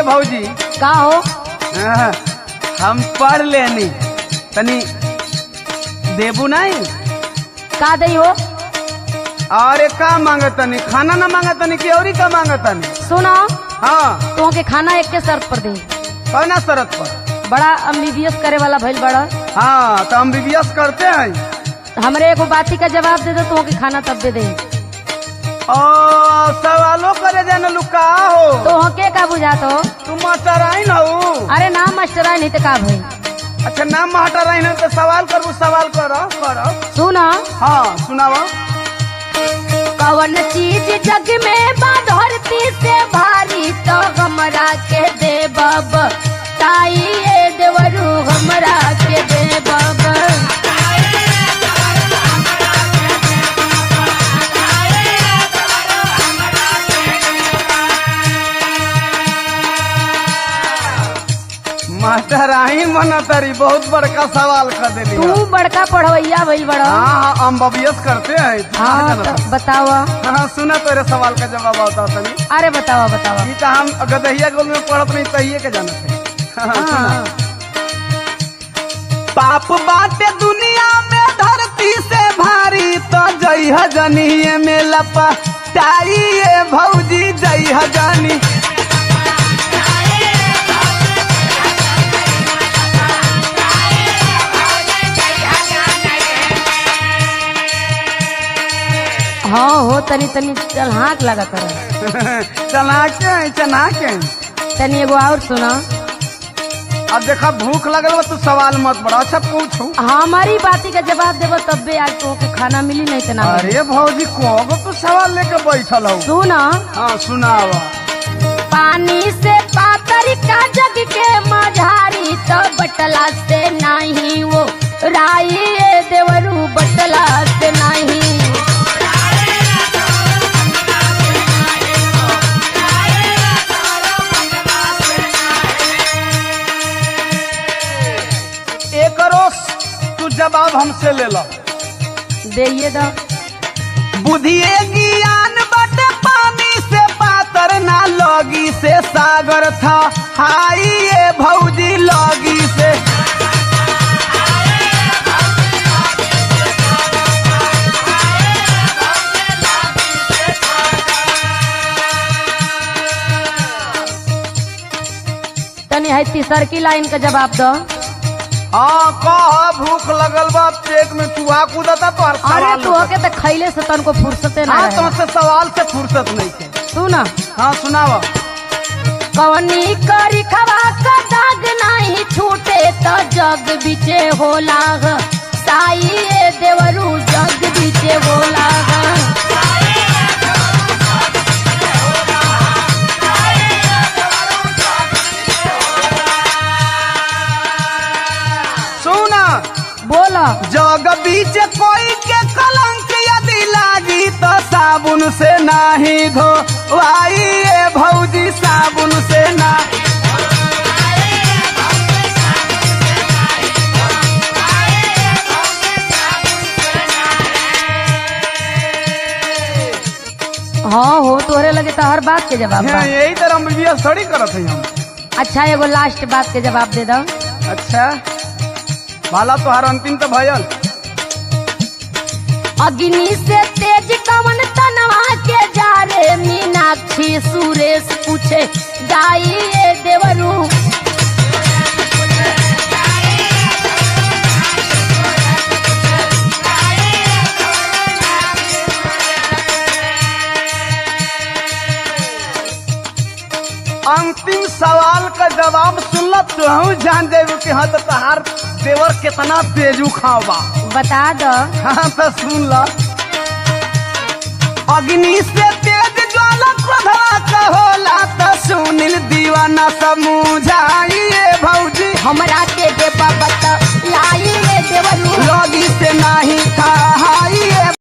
भौजी का हो? हाँ, हम पढ़ लेनी तनी देबू नहीं। का दई हो? अरे का मांगतनी? खाना ना मांगतनी कि औरी का मांगतनी? सुनो, हाँ तो के खाना एक के शर्त पर दे। कौना शरत पर? बड़ा एमबीबीएस करे वाला भइल बड़ा। हाँ तो हम बीबीएस करते हैं। हमरे एगो बाती का जवाब दे दो तो के खाना तब दे दे। सवालों करे जाने लुका हो तो के का बुझात हो? तुम मास्टर आई न हो? अरे नाम मास्टर नहीं तो का भाई। अच्छा नाम मास्टर आई न तो सवाल करबू। सवाल करो। सुना, हाँ सुनाओ। कौन चीज जग में बा धरती से भारी तो हमरा के दे बब ताई ये देवरू हमरा के दे बब। मास्टर आई मना तारी बहुत बड़का सवाल कर देली। तू बड़का पढ़वैया भइल बड़ा। हाँ हम बीबीएस करते हैं। हाँ तो बताओ। हाँ सुना तेरे सवाल का जवाब आता तनी। अरे बताओ बताओ। ई तो हम गदहिया गोल में पढ़त नहीं तहिए के जानत है। हाँ। पाप बाटे दुनिया में धरती से भारी तो जई हजनिए में लपटाई ये भौजी जई हजनी। हाँ हो तनी तनी चल हाँक लगा कर। चना के तनी एगो और सुना। अब देखा भूख लगल बा तू सवाल मत बड़ा। अच्छा पूछू। हमारी बाती का जवाब देबो तब भी आज तो के खाना मिली नहीं तना। अरे भौजी को तू सवाल लेके बैठल हो? सुना। हाँ सुनावा। पानी से पातर का जग के मझारी तो बटला से नहीं वो राई ये देवरू बटला से नहीं। तू जवाब हमसे ले लो। दे दो। बुधिए ज्ञान बट पानी से पातर ना लगी से सागर था हाई ये भौजी लगी से। तनी है तीसर की लाइन का जवाब दो। हाँ कहा भूख लगल बा पेट में चूहा कूदता तो हर अरे सवाल तू के तो खैले से तन को फुर्सते ना हाँ रहे। तुमसे सवाल से फुर्सत नहीं थे। सुना। हाँ सुनावा। कवनी करी खवा का दाग नहीं छूटे तो जग बीचे होला साई ये देवरू जग बीचे होला। सुना बोला। जग बीच कोई के कलंक यदि लागी तो साबुन से नहीं धो वाई ये भौजी साबुन से ना। हाँ हो तोरे लगे तो हर बात के जवाब बा। यही तरह बीबीएस थोड़ी करत है हम। अच्छा एगो लास्ट बात के जवाब दे दो। अच्छा भाला तो हर अंतिम तो भयल। अग्नि से तेज कवन तनवा के जा रे मीनाक्षी सुरेश पूछे गाई ये देवरू। अंतिम सवाल का जवाब सुनल तो जान जाए कि हाँ तो तहार देवर कितना तेजू खावा। बता दो। हाँ तो सुन लो। अग्नि से तेज ज्वाला क्रोधवा का होला तो सुनील दीवाना समझाइए भौजी हमरा के दे बता लाई ये देवरू। लगी से नहीं खाइए।